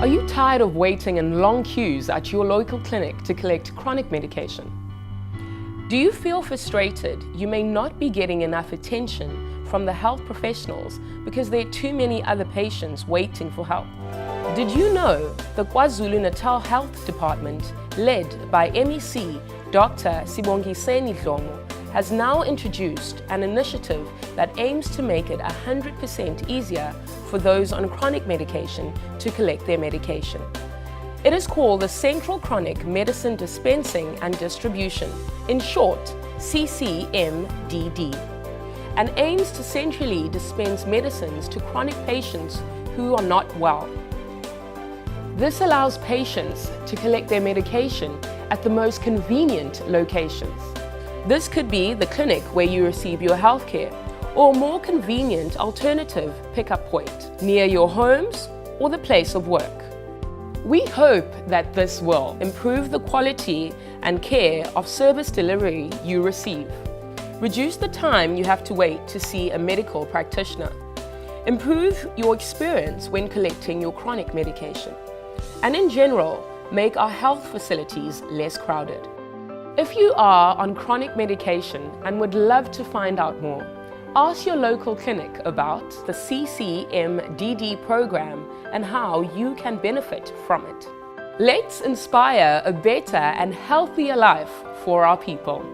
Are you tired of waiting in long queues at your local clinic to collect chronic medication? Do you feel frustrated you may not be getting enough attention from the health professionals because there are too many other patients waiting for help? Did you know the KwaZulu-Natal Health Department, led by MEC Dr. Sibongiseni Dlomo, has now introduced an initiative that aims to make it 100% easier for those on chronic medication to collect their medication. It is called the Central Chronic Medicine Dispensing and Distribution, in short, CCMDD, and aims to centrally dispense medicines to chronic patients who are not well. This allows patients to collect their medication at the most convenient locations. This could be the clinic where you receive your healthcare, or a more convenient alternative pickup point near your homes or the place of work. We hope that this will improve the quality and care of service delivery you receive, reduce the time you have to wait to see a medical practitioner, improve your experience when collecting your chronic medication, and in general, make our health facilities less crowded. If you are on chronic medication and would love to find out more, ask your local clinic about the CCMDD program and how you can benefit from it. Let's inspire a better and healthier life for our people.